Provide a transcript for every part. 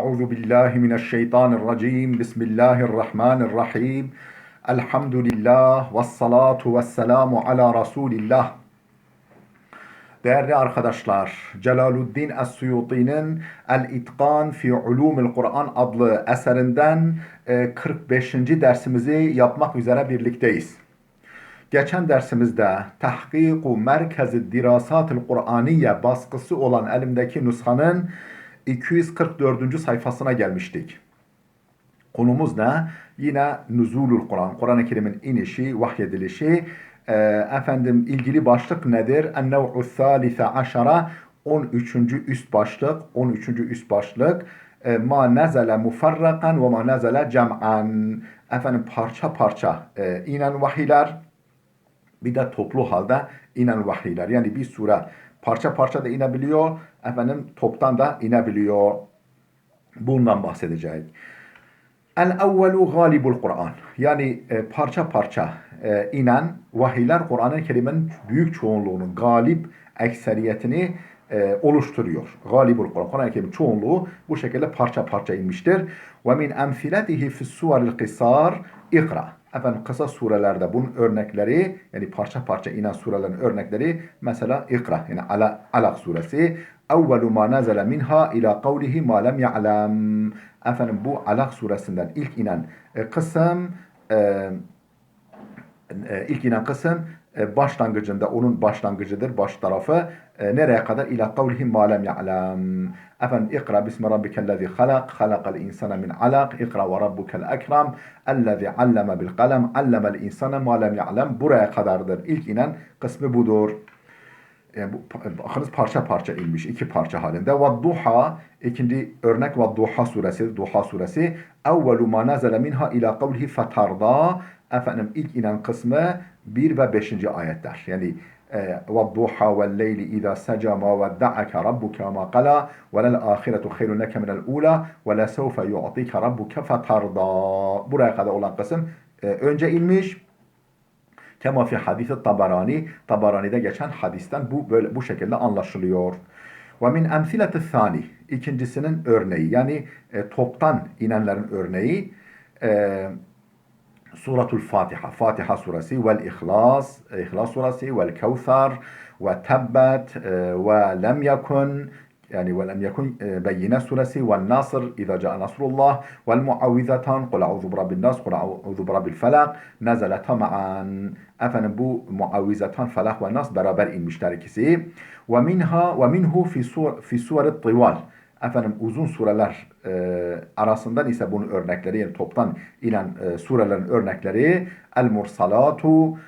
Euzu billahi mineşşeytanirracim. Bismillahirrahmanirrahim. Elhamdülillah ve salatu ve selamu ala Resulillah. Değerli arkadaşlar, Celaluddin Es-Suyuti'nin El-İtkan fi Ulumul Kur'an adlı eserinden 45. dersimizi yapmak üzere birlikteyiz. Geçen dersimizde Tahkiku Merkez-i Dirasatil Kur'aniye baskısı olan elimdeki nüshanın 244. sayfasına gelmiştik. Konumuz ne? Yine Nuzulul Kur'an, Kur'an-ı Kerim'in inişi, vahyedilişi. İlgili başlık nedir? En-nev'u thâlise aşara, 13. üst başlık, 13. üst başlık. Ma nezele mufarrakan ve ma nezele cem'an. Parça parça inen vahiyler, bir de toplu halde inen vahiyler. Yani bir sure parça parça da inebiliyor, toptan da inebiliyor. Bundan bahsedeceğiz. El-evvelu galibul Kur'an. Yani parça parça inen vahiyler Kur'an-ı Kerim'in büyük çoğunluğunun galip ekseriyetini oluşturuyor. Galibul Kur'an. Kur'an-ı Kerim'in çoğunluğu bu şekilde parça parça inmiştir. Ve min emfiletihi fi's-suvaril qisar ikra. Kısa surelerde bunun örnekleri, yani parça parça inen surelerin örnekleri, mesela ikra, yani Alak suresi. Evvelu ma nazala minha ila kavlihi ma lem ya'lem. Bu Alak suresinden ilk inen kısım başlangıcında, onun başlangıcıdır, baş tarafı. Nereye kadar? İlâ kavlihim mâ lem ya'lem. İkra bismi rabbikellezî halak, halakal insane min alak, ikra ve rabbukel ekrem, ellezî alleme bil kalem, allemel insane mâ lem ya'lem. Buraya kadardır. İlk inen kısmı budur. Bakınız parça parça inmiş, iki parça halinde. Ve-duha, ikinci örnek Ve-duha suresi, Duha suresi. Evvelu ma nazala minha ila kavlihi fetarda. İlk inen kısmı 1 ve 5. ayetler. Yani ve-duha vel-leyli izâ seca ma vedda'ake rabbuke ve ma qala ve lel-âhiretu hayrun leke minel ûlâ ve lesevfe yu'tike rabbuke fetarda. Buraya kadar olan kısım önce inmiş. Kema fi hadis-i Tabarani, Tabarani'de geçen hadisten bu şekilde anlaşılıyor. Ve min emsileti thani, ikincisinin örneği, yani toptan inenlerin örneği Suratul Fatiha, Fatiha suresi, vel İhlas, İhlas suresi, vel Kevser, ve Tebbet, ve Lem Yakun, yani ve lem yekun Beyyine suresi, ve Nasr, İza ca'a Nasrullah, vel Muavvizatan, Kul a'udhu birabbin nas, Kul a'udhu birabbil felak, nazaleta ma'an. Bu Muavvizatan, Felak ve Nas beraber inmişler ikisi. Ve minhu fi suret tival. Uzun sureler arasından ise bunun örnekleri, yani toptan inen surelerin örnekleri El-Mursalatu,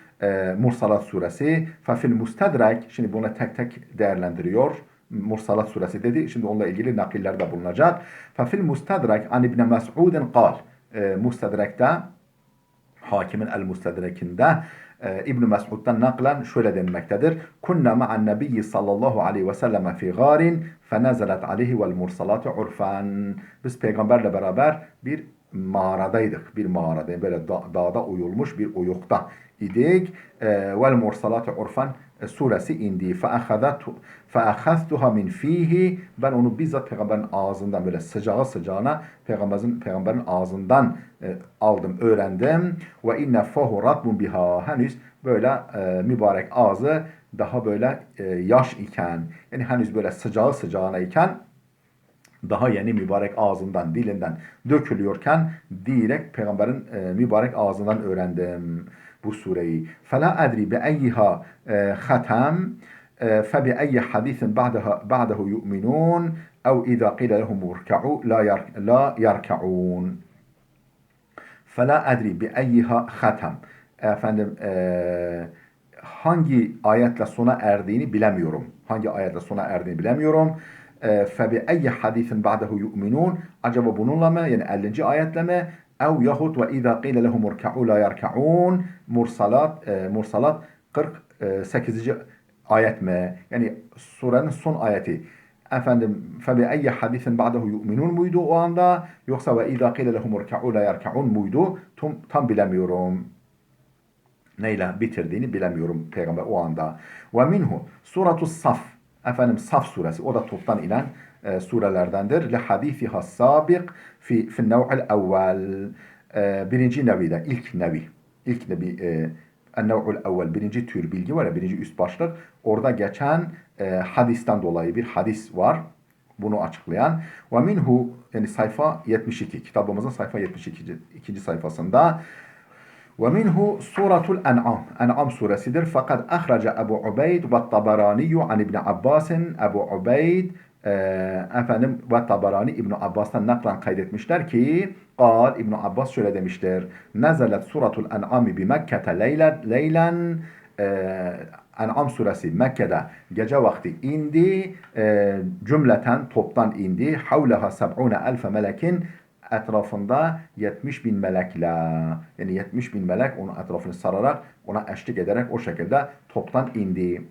Mursalat suresi, fefil mustedrek, şimdi bunu tek tek değerlendiriyor. Mursalat suresi dedi, şimdi onunla ilgili nakillerde bulunacak. Fefil mustedrek an İbn Mes'udin kal. Mustedrek'te, Hakimin El-Mustedrek'inde İbn Mes'ud'dan naklen şöyle denmektedir. Kunna ma'an nebiyyi sallallahu aleyhi ve sellem fi garin fenezelet aleyhi vel mursalatu urfan. Biz peygamberle beraber bir mağaradaydık. Bir mağarada, böyle dağda uyulmuş bir uyukta idik. Vel mursalatu urfan suresi indi. Fe'akhaztuha min fihi. Ben onu bizzat peygamberin ağzından, böyle sıcağı sıcağına peygamberin ağzından aldım, öğrendim. Ve inne fahu ratbun biha. Henüz böyle mübarek ağzı daha böyle yaş iken, yani henüz böyle sıcağı sıcağına iken, daha yeni mübarek ağzından, dilinden dökülüyorken direkt peygamberin mübarek ağzından öğrendim bu sureyi. فَلَا أَدْرِ بِأَيِّهَا خَتَمْ فَبِأَيِّ حَدِيثٍ بَعْدَهُ يُؤْمِنُونَ اَوْ اِذَا قِيلَ لَهُمْ ارْكَعُوا لَا يَرْكَعُونَ. فَلَا أَدْرِ بِأَيِّهَا خَتَمْ. Hangi ayetle sona erdiğini bilemiyorum. Hangi ayetle sona erdiğini bilemiyorum. فَبِأَيِّ حَدِيثٍ بَعْدَهُ يُؤْمِنُونَ. Acaba bununla mı? Yani 50. ayetle mi? Ev yahut ve izâ qîle lehum urka'û lâ yerka'ûn. Mursalat 48. ayet mi? Yani surenin son ayeti. فَبِأَيِّ حَدِيثٍ بَعْدَهُ يُؤْمِنُونَ muydu o anda? Yoksa ve izâ qîle lehum urka'û lâ yerka'ûn muydu? Tam bilemiyorum. Neyle bitirdiğini bilemiyorum peygamber o anda. Ve minhu Suratus Saf. Saf suresi. O da toptan inen surelerdendir. Li hadisiha sabik fi nev'il evvel. Birinci nevide, ilk nevi. İlk nevi, en-nev'ul evvel, birinci tür bilgi var ya, birinci üst başlık. Orada geçen hadisten dolayı bir hadis var. Bunu açıklayan. Ve minhu, yani sayfa 72. Kitabımızın sayfa 72. ikinci sayfasında. Ve minhu suratul En'am. En'am suresidir. Fakat ahraca Ebu Ubeyd ve Tabaraniyu an İbni Abbas'ın. Ebu Ubeyd efendim ve Tabarani İbn Abbas'tan naklen kaydetmişler ki İbn Abbas şöyle demiştir. Nezelet suratul En'am bi Mekke'te leylen. En'am suresi Mekke'de gece vakti indi. Cümleten toptan indi. Havleha 70.000 melekin, etrafında 70.000 melekle, yani 70.000 melek onun etrafını sararak, ona eşlik ederek o şekilde toptan indi.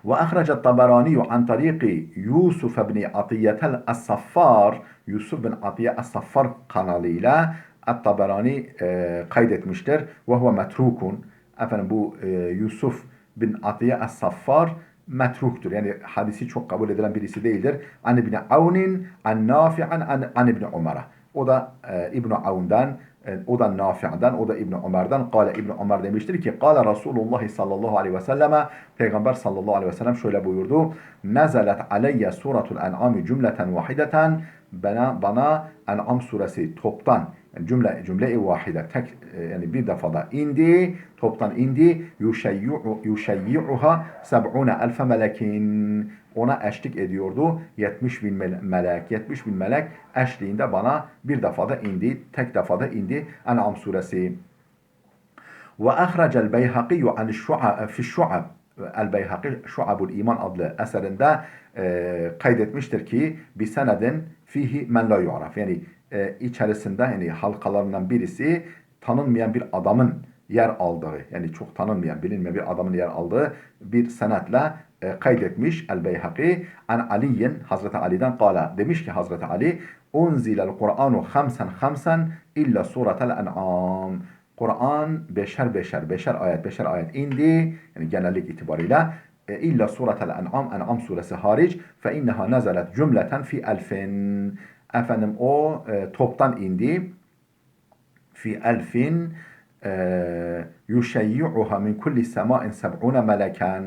Ve ahraca Tabarani an tariqi Yusuf ibn Atiyetel Es-Saffar, Yusuf bin Atiye Es-Saffar kanalıyla Tabarani kaydetmiştir. Ve huve metrukun. Efendim bu Yusuf bin Atiye Es-Saffar metruktur. Yani hadisi çok kabul edilen birisi değildir. An İbni Avnin, an Nafi'an, an İbni Umar'a. O da İbni Avn'dan, o da Nafi'dan, o da İbni Umar'dan. Kale İbni Umar demiştir ki, Kale Resulullah sallallahu aleyhi ve selleme, Peygamber sallallahu aleyhi ve sellem şöyle buyurdu. Nezelet aleyye suratul en'ami cümleten vahideten. Bana En'am suresi toptan, yani cümle-i vahide, tek, yani bir defada indi, toptan indi. Yuşeyyi'uha 70.000 melekin. Ona eşlik ediyordu 70.000 melek. 70.000 melek eşliğinde bana bir defada indi, tek defada indi En'am suresi. Ve ahracel Beyhaqiyyu an fi şu'ab. El-Beyhaqi Şu'abul İman adlı eserinde kaydetmiştir ki bir senedin fihi men la yu'raf. Yani içerisinde, yani halkalarından birisi tanınmayan bir adamın yer aldığı, yani çok tanınmayan, bilinmeyen bir adamın yer aldığı bir senetle kaydetmiş El-Beyhaqi an Ali'in, Hazreti Ali'den kala, demiş ki Hazreti Ali, unzilel Kur'anu hamsen illa suratel en'am. Kur'an beşer ayet indi, yani genellik itibarıyla, illa suratel en'am, en'am suresi hariç, fe inneha nezelet cümleten fi elfin. Efendim o toptan indi, fi elfin, yuşeyyi'uha min kulli semain 70 meleken.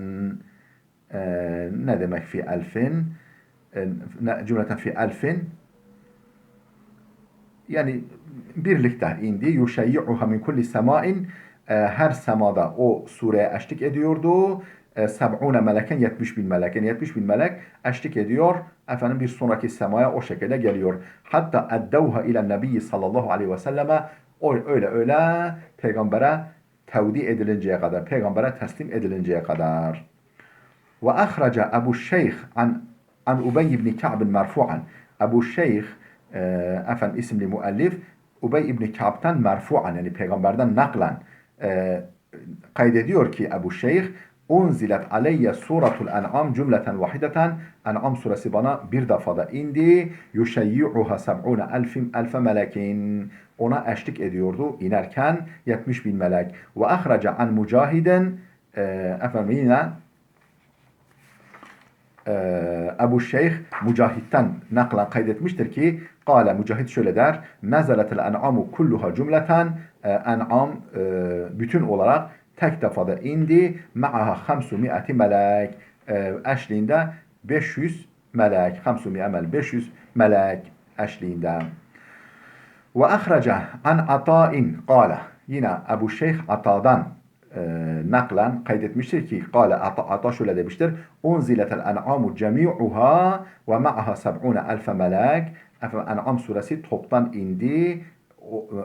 Ne demek fi elfin? Cümleten fi elfin, yani birlikte indi. Yuşeyyi'uha min kulli semain, her semada o sureye eşlik ediyordu. 70 meleken, 70.000 melek. Yani 70.000 melek eşlik ediyor. Efendim bir sonraki semaya o şekilde geliyor. Hatta eddevha ile nebiyyi sallallahu aleyhi ve selleme, öyle peygambere tevdi edilinceye kadar, peygambere teslim edilinceye kadar. Ve ahraca Ebu Şeyh an Ubey ibn Ka'b merfu'an. Ebu Şeyh efendim isimli müellif Ubey ibn Ka'b'tan merfu'an, yani peygamberden naklen kaydediyor ki Ebu Şeyh, unzilet aleyye suratul en'am cümleten vahideten. En'am suresi bana bir defada indi. Yuşeyyi'uha 70.000 melekin. Ona eşlik ediyordu inerken 70.000 melek. Ve ahraca an Mücahidin, efendim yine Ebu Şeyh Mücahit'ten naklen kaydetmiştir ki kâle, Mücahit şöyle der, nezeletel en'amu kulluha cümleten. En'am bütün olarak tek defada indi. Ma'aha 500 melek. Eşliğinde 500 melek. 500 melek eşliğinde. Ve ahraca an Ata'in kâle. Yine Ebu Şeyh Ata'dan naklen kaydetmiştir ki kâle, Ata şöyle demiştir. Unziletel en'amu cemi'uha ve ma'aha 70.000 melek. En'am suresi toptan indi.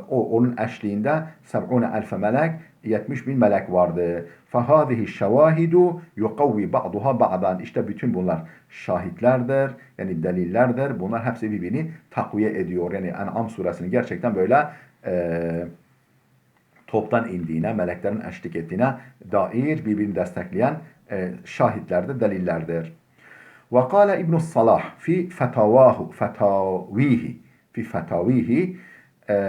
Onun eşliğinde 70.000 melek, 70.000 melek vardı. Fahadihi şevahidu yukavvi ba'duha ba'dan. İşte bütün bunlar şahitlerdir, yani delillerdir. Bunlar hepsi birbirini takviye ediyor. Yani En'am suresinin gerçekten böyle toptan indiğine, meleklerin eşlik ettiğine dair birbirini destekleyen şahitlerdir, delillerdir. Ve kâle İbn-i Salah fi fetavihi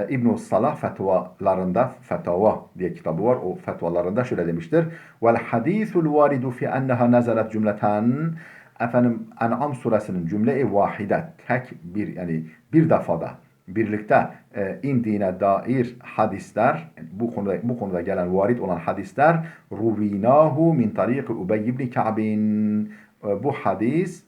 İbn-i Salah fetvalarında, fetava diye kitabı var, o fetvalarında şöyle demiştir. Vel hadisul varidu fi enneha nezelet cümleten. Efendim En'am suresinin cümle-i vahide tek bir yani bir defada birlikte indiğine dair hadisler bu konuda gelen varit olan hadisler ruvinahu min tariqi Ubey ibn Ka'bin bu hadis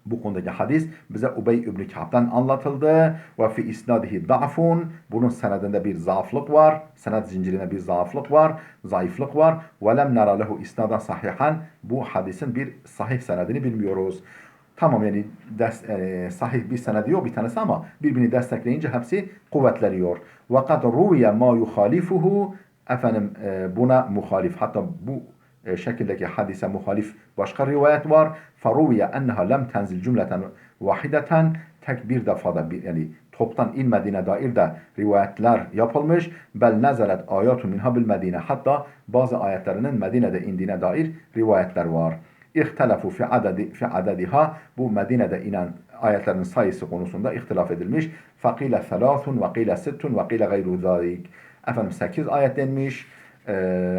bu konudaki hadis bize Ubey ibn Ka'b'dan anlatıldı ve fi isnadihi da'fun bunun senedinde bir zaaflık var. Sened zincirine bir zaaflık var, zayıflık var. Ve lem nara lehu isnadan sahihan bu hadisin bir sahih senedini bilmiyoruz. Tamam yani sahih bir senedi yok bir tanesi ama birbirini destekleyince hepsi kuvvetleniyor. Ve kad ruviye ma yuhalifuhu efendim buna muhalif hatta bu şekildeki hadise muhalif başka rivayet var. Faruviye enneha lem tenzil cümleten vahideten tek bir defada yani toptan inmediğine dair de rivayetler yapılmış. Bel nezelet ayatun minha bil Medine hatta bazı ayetlerinin Medine'de indiğine dair rivayetler var. İhtelafu fi adediha bu Medine'de inen ayetlerin sayısı konusunda ihtilaf edilmiş. Fakile thalathun ve kile sittun ve kile gayru zalik. Efendim 8 ayet denmiş,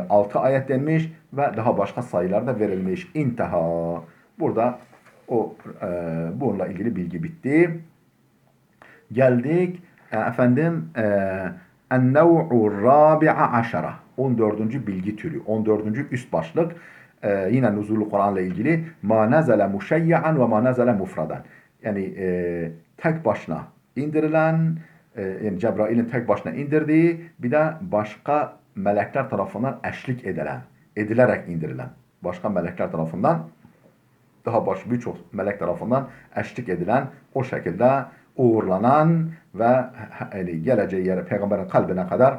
6 ayet denmiş ve daha başka sayılar da verilmiş. İnteha. Burada bununla ilgili bilgi bitti. Geldik efendim en-nev'u rabi'a aşara. 14. bilgi türü. 14. üst başlık. Yine nuzulü Kur'an'la ilgili ma nazala muşeyyan ve ma nazala mufradan. Yani tek başına indirilen yani Cebrail'in tek başına indirdiği bir de başka melekler tarafından eşlik edilerek indirilen başka melekler tarafından daha birçok melek tarafından eşlik edilen o şekilde uğurlanan ve yani geleceği yere peygamberin kalbine kadar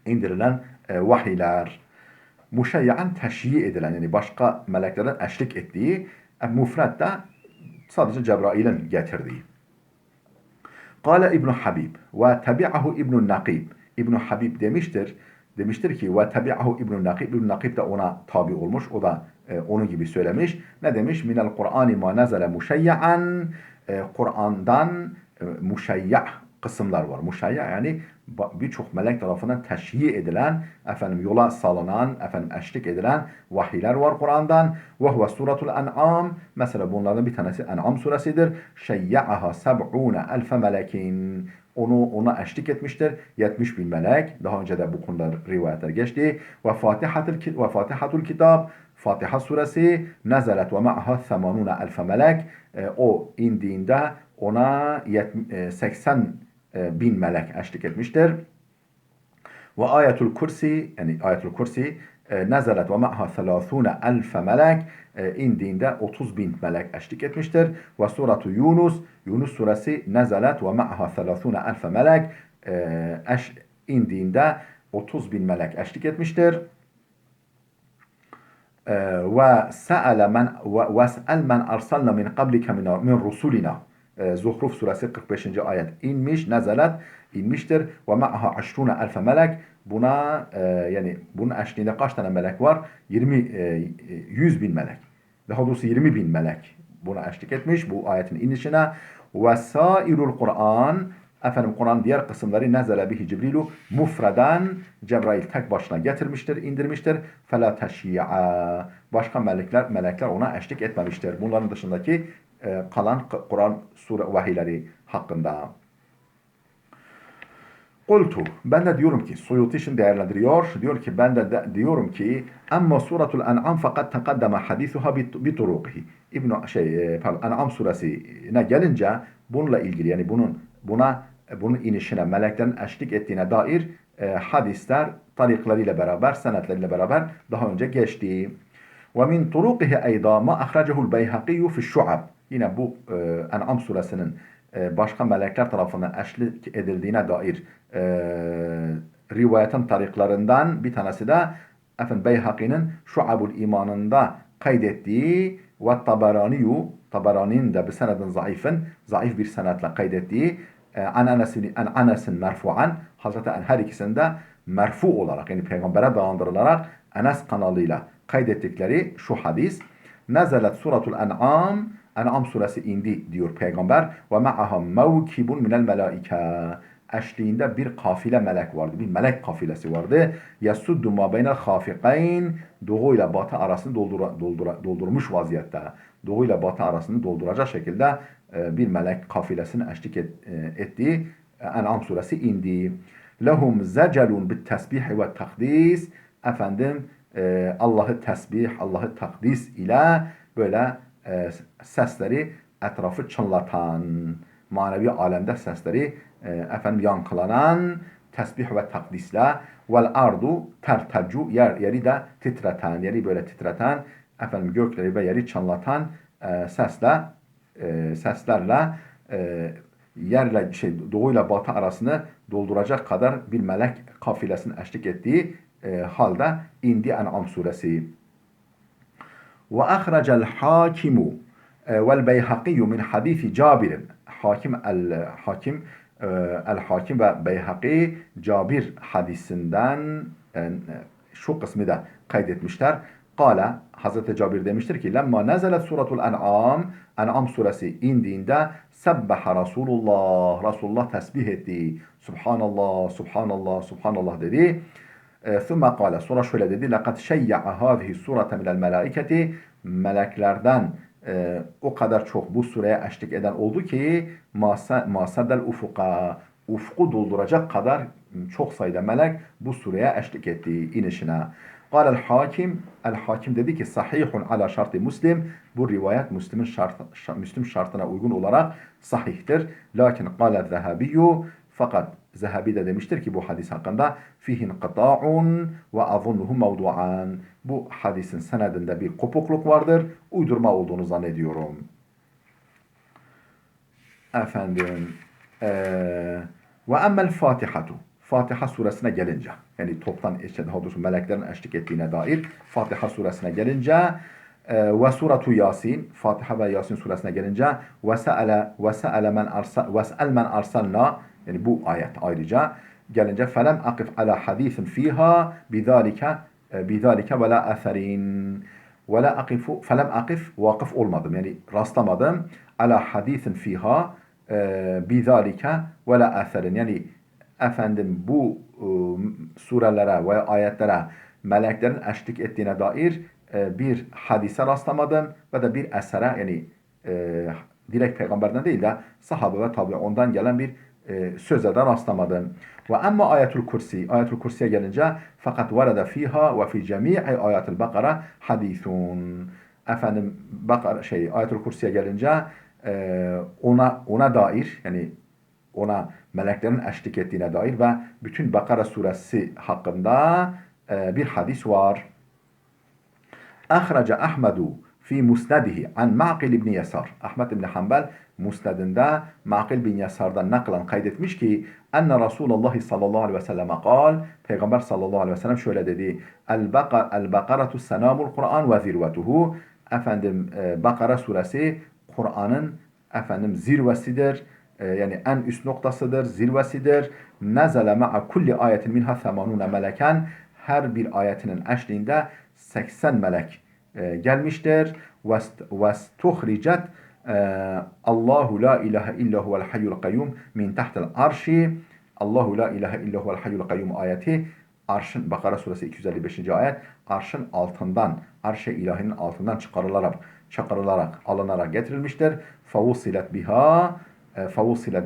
indirilen vahiyler. Muşeyyan teşyi edilen yani başka meleklerin eşlik ettiği mufred de sadece Cebrail'in getirdiği. Kale İbn Habib ve tabi'ahu İbn Nakib. İbn Habib demiştir ki ve tabi'ahu İbn Nakib. İbn Nakib de ona tabi olmuş. O da onun gibi söylemiş. Ne demiş? Minel Kur'ani ma nazale muşeyyan. Kur'an'dan muşeyya kısımlar var. Muşeyya yani birçok melek tarafından teşhi edilen, yola salınan, eşlik edilen vahiyler var Kur'an'dan. Ve huve suratul En'am. Mesela bunlardan bir tanesi En'am suresidir. Şeyya'aha seb'une elfe melekin. Ona eşlik etmiştir. 70 bin melek. Daha önce de bu konuda rivayetler geçti. Ve Fatihatul Kitab. Fatiha suresi nezelet ve ma'aha 80 elfe melek. O indiğinde ona 80 bin melek eşlik etmiştir. Ve ayetul kursi yani ayetul kursi nezelet ve ma'ha 30 elfe melek indiğinde 30 bin melek eşlik etmiştir. Ve suratu Yunus suresi nezelet ve ma'ha 30 elfe melek indiğinde 30 bin melek eşlik etmiştir. Ve se'ele men arsalna min qablika min rusulina Zuhruf suresi 45. ayet inmiştir. Ve ma'aha 20 elfe melek buna yani bunun eşliğinde kaç tane melek var? 100 bin melek. Daha doğrusu 20 bin melek buna eşlik etmiş bu ayetin inişine. Ve sairul Kur'an Kur'an diğer kısımları nezele bihi Cibrilu mufreden Cebrail tek başına getirmiştir, indirmiştir. Fela teşyi'a başka melekler ona eşlik etmemiştir. Bunların dışındaki kalan Kur'an sure vahiyleri hakkında. Kultu ben de diyorum ki Suyuti şimdi değerlendiriyor. Diyor ki ben de diyorum ki amma suratul En'am fakat taqaddama hadisuha bi turuqihi. En'am suresine gelince bununla ilgili yani bunun inişine meleklerin eşlik ettiğine dair hadisler tariklarıyla beraber, senetleriyle beraber daha önce geçti. Ve min turuqihi eyda ma ahracehu'l Beyhaqi fi Şu'ab. Yine bu En'am suresinin başka melekler tarafından eşlik edildiğine dair rivayetin tariklarından bir tanesi de Beyhaqi'nin Şu'abul İman'ında kaydettiği ve Tabarani'nin de bir senedin zayıf bir senetle kaydettiği Enes'in merfu'an Hazreti her ikisinde merfu olarak yani peygambere dayandırılarak Enes kanalıyla kaydettikleri şu hadis Nezelet suratul En'am suresi indi diyor peygamber ve ma'aha mevkibun minel melaike eşliğinde bir kafile melek vardı. Bir melek kafilesi vardı. Yasuddu ma beynel hafikayn, doğu ile batı arasını doldurmuş vaziyette. Doğu ile batı arasını dolduracak şekilde bir melek kafilesini eşlik ettiği En'am suresi indi. Lehum zecelun bit tesbih ve takdis. Efendim Allah'ı tesbih, Allah'ı takdis ile böyle sesleri etrafı çınlatan, manevi alemde sesleri efendim yankılanan tesbih ve takdisle vel ardu tertecu yeri de titreten, yeri böyle titreten efendim gökleri ve yeri çınlatan seslerle yerle doğuyla batı arasını dolduracak kadar bir melek kafilesinin eşlik ettiği halde indi En'am suresi. Ve ahracel hakimu vel beyhakiyu min hadisi Cabir'in. El-Hakim ve Beyhaki Cabir hadisinden şu kısmı da kaydetmişler. Kale, Hazreti Cabir demiştir ki lemma nezelet suratul En'am, En'am suresi indiğinde sebbaha Resulullah tesbih etti. Subhanallah, Subhanallah, Subhanallah dedi. Thumma kâle, sonra şöyle dedi. Lekad şeyya'a hâzihi surete minel melâiketi, meleklerden o kadar çok bu sureye eşlik eden oldu ki masadel ufuka, ufku dolduracak kadar çok sayıda melek bu sureye eşlik etti inişine. Kâlel hakim, el-Hakim dedi ki sahihun ala şartı Müslim, bu rivayet Müslim şartına uygun olarak sahihtir. Lakin kâle zehabiyyu, fakat Zehebi de demiştir ki bu hadis hakkında fihin qata'un ve azunnuhu mevdu'an. Bu hadisin senedinde bir kopukluk vardır. Uydurma olduğunu zannediyorum. Efendim ve emmel Fatihatu. Fatiha suresine gelince, yani toptan meleklerin eşlik ettiğine dair Fatiha suresine gelince ve suratu Yasin, Fatiha ve Yasin suresine gelince ve se'el men arsalna, yani bu ayet ayrıca gelince felem akif ala hadisin fiha bidalike ve la eserin ve la akifu felem akif vakıf olmadım, yani rastlamadım ala hadisin fiha bidalike ve la eserin, yani efendim bu surelere ve ayetlere meleklerin eşlik ettiğine dair bir hadise rastlamadım ve de bir esere, yani direkt peygamberden değil de sahabe ve tabi ondan gelen bir söze de rastlamadım. Ve emma ayetul kursi, ayetul kursiye gelince fakat varada fiha ve fi cemi'i ayetul bakara hadisun. Efendim ayetul kursiye gelince ona dair, yani ona meleklerin eşlik ettiğine dair ve bütün Bakara suresi hakkında bir hadis var. Ahraca Ahmedu fi musnadihi an Ma'qil ibn Yasar. Ahmed ibn Hanbel musnadında Ma'qil bin Yasar'dan naklen kaydetmiş ki enne Resulullah sallallahu aleyhi ve selleme kal, Peygamber sallallahu aleyhi ve sellem şöyle dedi. El-Bakaratu senamul Kur'an ve zirvetuhu. Efendim Bakara suresi Kur'an'ın efendim zirvesidir. Yani en üst noktasıdır, zirvesidir. Nezele ma'a kulli ayetin minha 80 meleken. Her bir ayetinin eşliğinde 80 melek gelmiştir. Vestuhricet Allahu la ilahe illa huvel hayyul kayyum min tahtel arşi. Allahu la ilahe illa huvel hayyul kayyum ayeti arşın, Bakara suresi 255. ayet, arşın altından, arş-ı ilahinin altından çıkarılarak alınarak getirilmiştir. Favusilet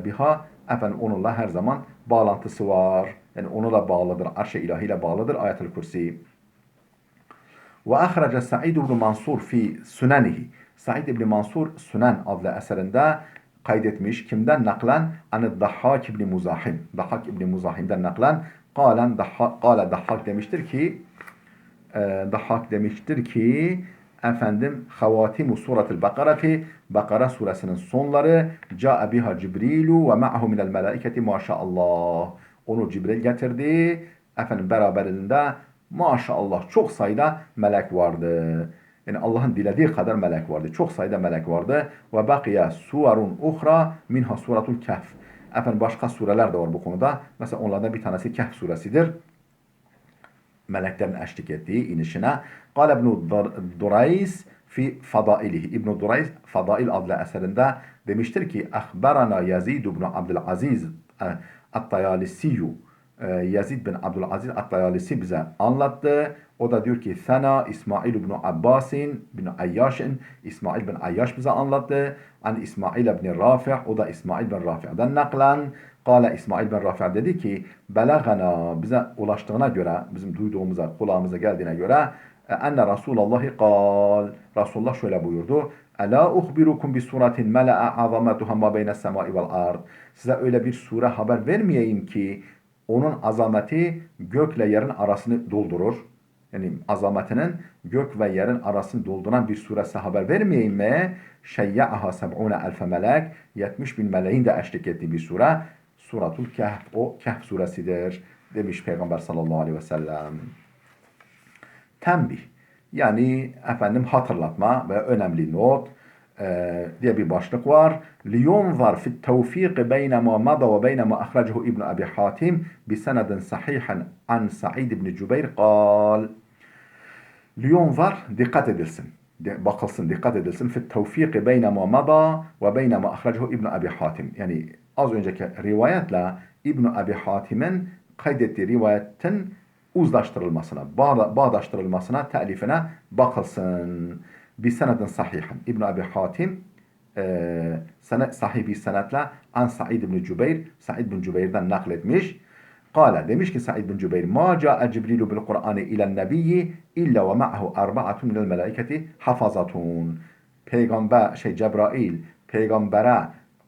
biha efendim onunla her zaman bağlantısı var. Yani onunla bağlıdır. Arş-ı ilahiyle bağlıdır. Ayet-ül Kürsi. Ve ahrece Sa'id ibn Mansur fi sunanihi. Sa'id ibn Mansur Sunan adlı eserinde kaydetmiş. Kimden naklen? Anı Dahhak ibn Muzahim. Dahhak ibn Muzahim'den naklen. Kale Dahhak demiştir ki efendim havatimu suratul Bakarati, Bakara suresinin sonları ca'a biha Cibrilu ve ma'ahu minel melaiketi maşallah. Onu Cibril getirdi. Efendim beraberinde maşallah çok sayıda melek vardı. Yani Allah'ın dilediği kadar melek vardı. Çok sayıda melek vardı. Ve bakiya surun uhra minha suratul Kehf. Efendim başka sureler de var bu konuda. Mesela onlardan bir tanesi Kehf suresidir. Meleklerin eşlik ettiği inişine. Kale İbn-i Durays fi fadailihi. İbn-i Durays Fadail adlı eserinde demiştir ki Ahbarana Yazid ibn Abdülaziz At-Tayalisiyu, Yazid bin Abdülaziz At-Tayalisi bize anlattı. O da diyor ki Sana İsmail bin Abbasin bin Ayyaş'ın, İsmail bin Ayyaş bize anlattı. An İsmail bin Rafi', o da İsmail bin Rafi'den naklen. Kale İsmail bin Rafi' dedi ki Belagana, bize ulaştığına göre, bizim duyduğumuza, kulağımıza geldiğine göre enne Resulallahi kal, Resulullah şöyle buyurdu. Ela uhbirukum bi suratin mela'a azametuha ma beyne's semai vel ard. Size öyle bir sure haber vermeyeyim ki onun azameti gökle yerin arasını doldurur. Yani azametinin gök ve yerin arasını dolduran bir suresi haber vermeyeyim mi? Şeyya'aha seb'une elfe melek, 70 bin meleğin de eşlik ettiği bir sure. Suratul Kehf, o Kehf suresidir demiş Peygamber sallallahu aleyhi ve sellem. Tembih, yani efendim hatırlatma ve önemli not diye bir başlık var. لِيُنْظَرْ فِي التَّوْفِيقِ بَيْنَ مَا مَضَى وَبَيْنَ مَا أَخْرَجَهُ ابن أبي حاتم بسند صحيح عن سعيد بن جبير قال Liyonvar dikkat edilsin. Bakılsın, dikkat edilsin. Fit tevfiki beyne ma mada ve beyne ma ahracehu İbn Abi Hatim. Yani az önceki rivayetle İbn Abi Hatim'in kaydettiği rivayetin uzlaştırılmasına, bağdaştırılmasına, telifine bakılsın. Bir senedin sahihin. İbn Abi Hatim sahih bir senetle an Said ibn Cübeyr, Said bin Cübeyr'den nakletmiş. Kale, demiş ki Said bin Cübeyr, ma ca'a Cibrilu bil Kur'an'ı ilen nebiyyi illa ve ma'ahu arba'atun minel melaiketi hafazatun. Cebrail peygambere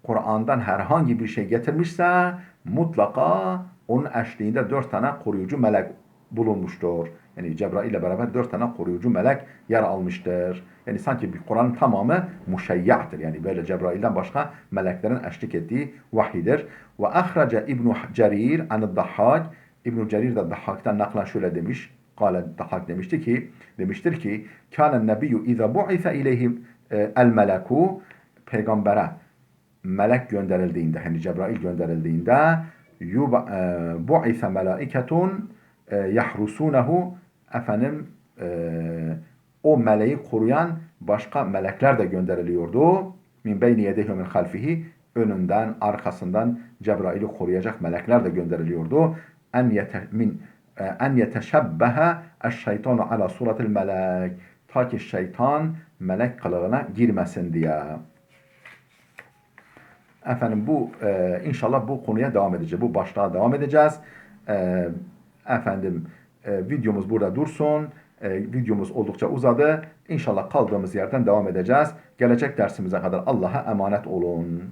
Kur'an'dan herhangi bir şey getirmişse mutlaka onun eşliğinde 4 tane koruyucu melek bulunmuştur. Yani Cebrail ile beraber 4 tane koruyucu melek yer almıştır. Yani sanki bir Kur'an'ın tamamı muşeyyahtır. Yani böyle Cebrail'den başka meleklerin eşlik ettiği vahidir. Ve ahraca İbn Cerir an'd-Dahhak. İbn Cerir de Dahhak'tan naklen şöyle demiş. Kale Dahhak demiştir ki kânen nebiyyü izâ bu'ise ileyhi el meleku, peygambere melek gönderildiğinde, hani Cebrail gönderildiğinde bu'ise melaiketun yahrusunehu, efendim o meleği koruyan başka melekler de gönderiliyordu. Min beyni yedehi min halfihi, önünden, arkasından Cebrail'i koruyacak melekler de gönderiliyordu. En yeteşebbehe eşşeytanu ala suratil melek, ta ki şeytan melek kılığına girmesin diye. Efendim bu inşallah bu konuya devam edeceğiz. Bu başlığa devam edeceğiz. Videomuz burada dursun. Videomuz oldukça uzadı. İnşallah kaldığımız yerden devam edeceğiz. Gelecek dersimize kadar Allah'a emanet olun.